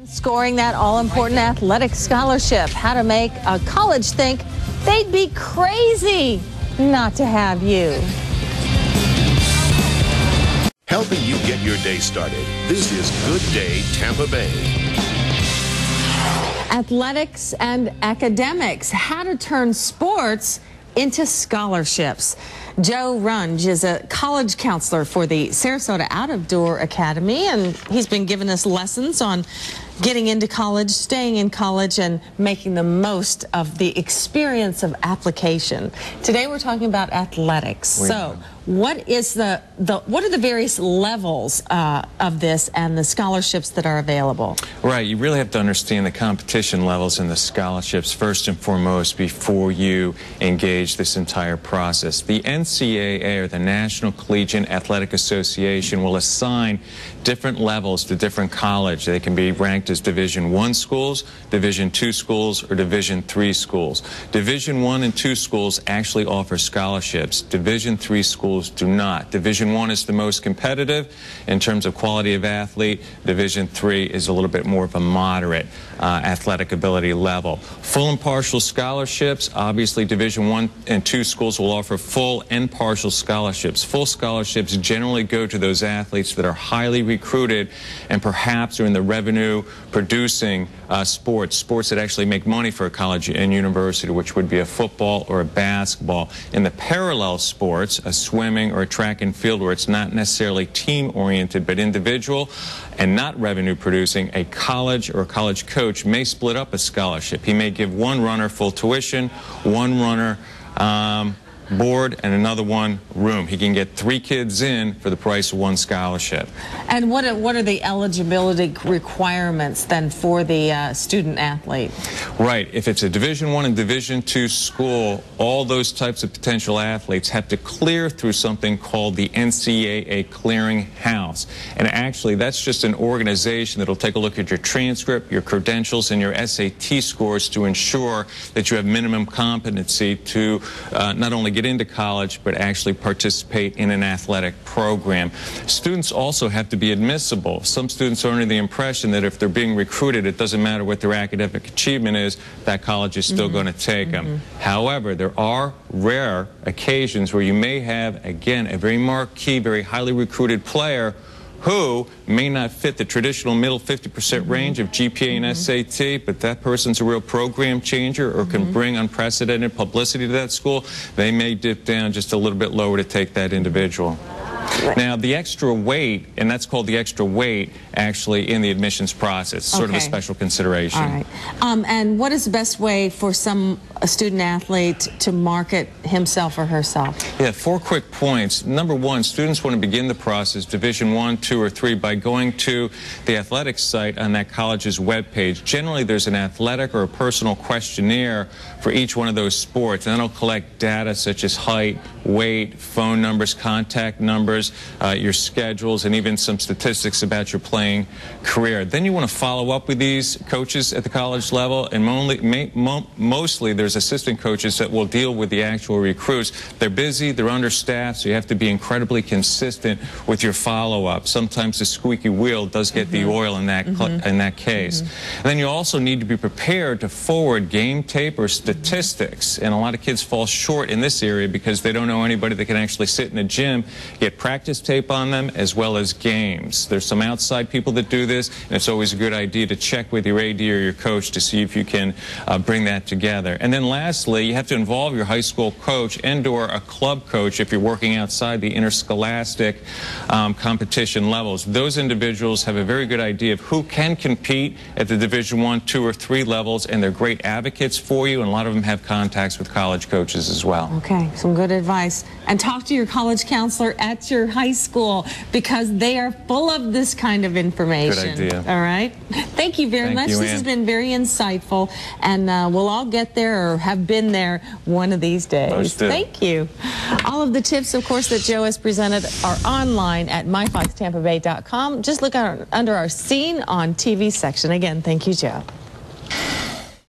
Scoring that all-important athletic scholarship. How to make a college think they'd be crazy not to have you. Helping you get your day started. This is Good Day Tampa Bay. Athletics and academics. How to turn sports into scholarships. Joe Runge is a college counselor for the Sarasota Out of Door Academy, and he's been giving us lessons on getting into college, staying in college, and making the most of the experience of application. Today we're talking about athletics. So what are the various levels of this and the scholarships that are available? Right, you really have to understand the competition levels and the scholarships first and foremost before you engage this entire process. The NCAA, or the National Collegiate Athletic Association, will assign different levels to different colleges. They can be ranked as Division I schools, Division II schools, or Division III schools. Division I and II schools actually offer scholarships. Division III schools do not. Division I is the most competitive in terms of quality of athlete. Division III is a little bit more of a moderate athletic ability level. Full and partial scholarships, obviously Division I and II schools will offer full and partial scholarships. Full scholarships generally go to those athletes that are highly recruited and perhaps are in the revenue producing sports that actually make money for a college and university, which would be a football or a basketball. In the parallel sports, a swimming or a track and field, where it's not necessarily team oriented but individual and not revenue producing, a college or a college coach may split up a scholarship. He may give one runner full tuition, one runner board, and another one room. He can get 3 kids in for the price of 1 scholarship. And what are the eligibility requirements then for the student athlete? Right. If it's a Division I and Division II school, all those types of potential athletes have to clear through something called the NCAA Clearing House. And actually, that's just an organization that will take a look at your transcript, your credentials, and your SAT scores to ensure that you have minimum competency to not only get into college, but actually participate in an athletic program. Students also have to be admissible. Some students are under the impression that if they're being recruited, it doesn't matter what their academic achievement is, that college is still going to take them. However, there are rare occasions where you may have, again, a very marquee, very highly recruited player who may not fit the traditional middle 50% range of GPA and SAT, but that person's a real program changer or can bring unprecedented publicity to that school. They may dip down just a little bit lower to take that individual. Now, the extra weight, and that's called the extra weight, actually, in the admissions process, sort of a special consideration. All right. And what is the best way for a student athlete to market himself or herself? Yeah, 4 quick points. Number 1, students want to begin the process, Division I, II, or III, by going to the athletics site on that college's webpage. Generally, there's an athletic or a personal questionnaire for each one of those sports, and that'll collect data such as height, weight, phone numbers, contact numbers, your schedules, and even some statistics about your playing career. Then you want to follow up with these coaches at the college level, and mostly there's assistant coaches that will deal with the actual recruits. They're busy, they're understaffed, so you have to be incredibly consistent with your follow-up. Sometimes the squeaky wheel does get the oil in that case. And then you also need to be prepared to forward game tape or statistics, and a lot of kids fall short in this area because they don't know anybody that can actually sit in a gym, get practice tape on them, as well as games. There's some outside people that do this, and it's always a good idea to check with your AD or your coach to see if you can bring that together. And then lastly, you have to involve your high school coach and/or a club coach if you're working outside the interscholastic competition levels. Those individuals have a very good idea of who can compete at the Division I, II, or III levels, and they're great advocates for you, and a lot of them have contacts with college coaches as well. Okay, some good advice. And talk to your college counselor at your high school, because they are full of this kind of information. Good idea. All right. Thank you very much. This has been very insightful, and we'll all get there or have been there one of these days. Thank you. All of the tips, of course, that Joe has presented are online at myfoxtampabay.com. Just look under our Seen on TV section. Again, thank you, Joe.